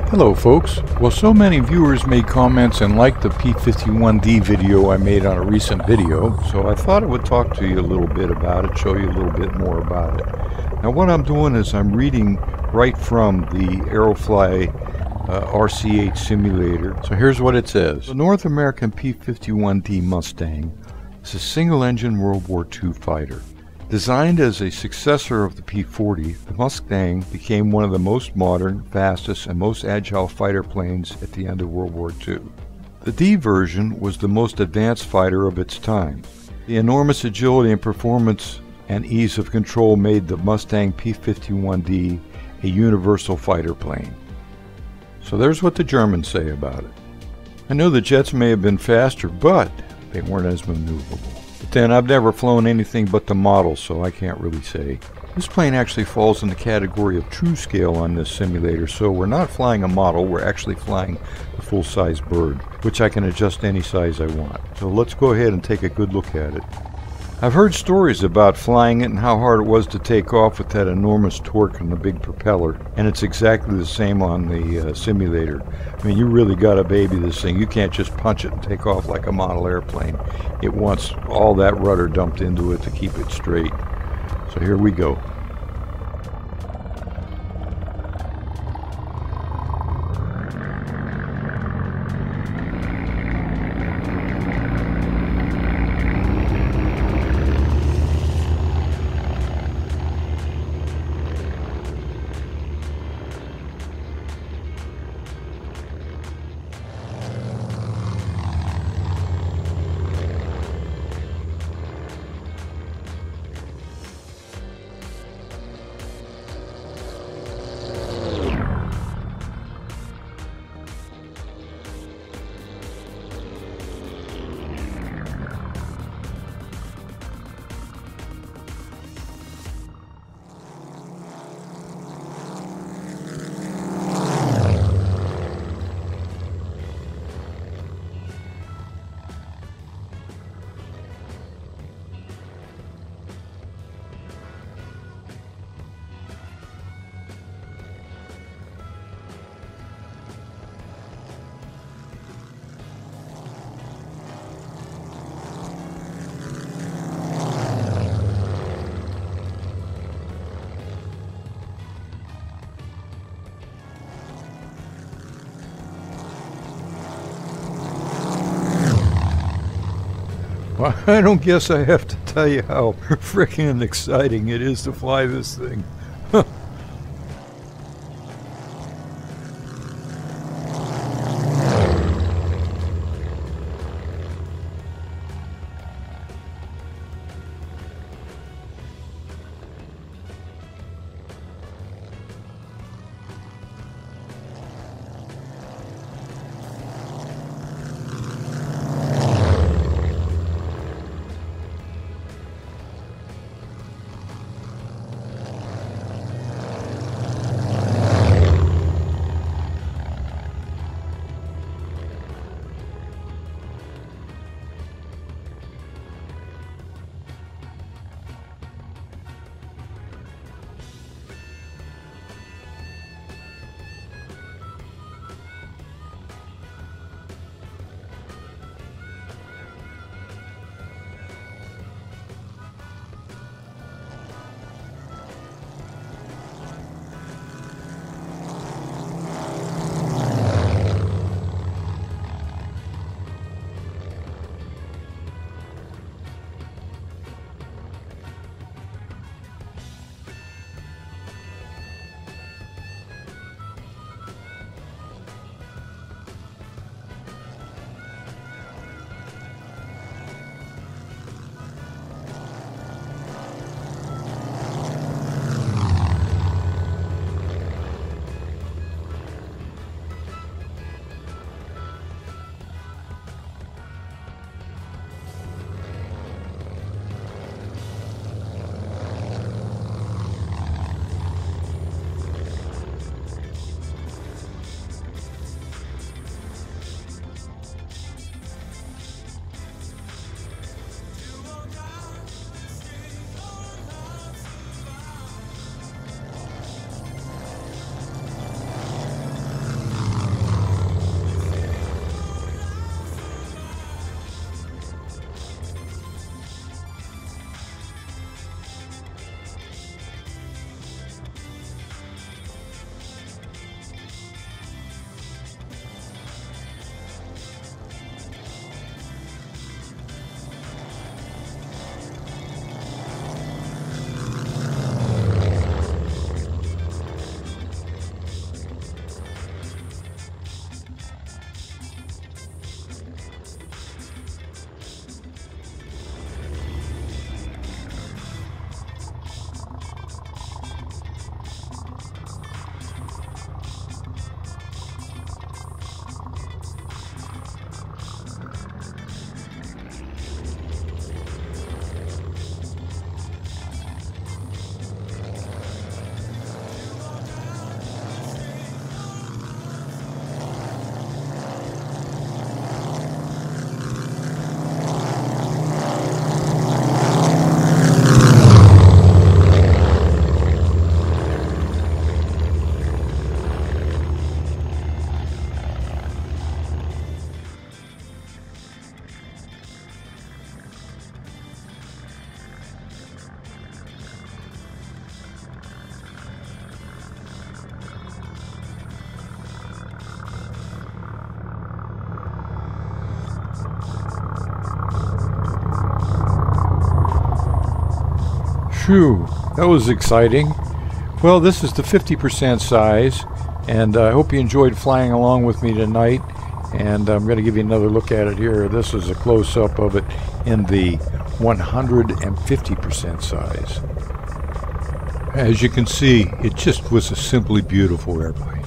Hello folks. Well, so many viewers made comments and liked the P51D video I made on a recent video, so I thought I would talk to you a little bit about it, show you a little bit more about it. Now what I'm doing is I'm reading right from the Aerofly RC-8 simulator. So here's what it says. The North American P51D Mustang is a single-engine World War II fighter. Designed as a successor of the P-40, the Mustang became one of the most modern, fastest, and most agile fighter planes at the end of World War II. The D version was the most advanced fighter of its time. The enormous agility and performance and ease of control made the Mustang P51D a universal fighter plane. So there's what the Germans say about it. I know the jets may have been faster, but they weren't as maneuverable. But then I've never flown anything but the model, so I can't really say. This plane actually falls in the category of true scale on this simulator, so we're not flying a model, we're actually flying a full-size bird, which I can adjust any size I want. So let's go ahead and take a good look at it. I've heard stories about flying it and how hard it was to take off with that enormous torque and the big propeller, and it's exactly the same on the simulator. I mean, you really gotta baby this thing. You can't just punch it and take off like a model airplane. It wants all that rudder dumped into it to keep it straight. So here we go. Well, I don't guess I have to tell you how freaking exciting it is to fly this thing. Phew, that was exciting. Well, this is the 50% size, and I hope you enjoyed flying along with me tonight. And I'm going to give you another look at it here. This is a close-up of it in the 150% size. As you can see, it just was a simply beautiful airplane.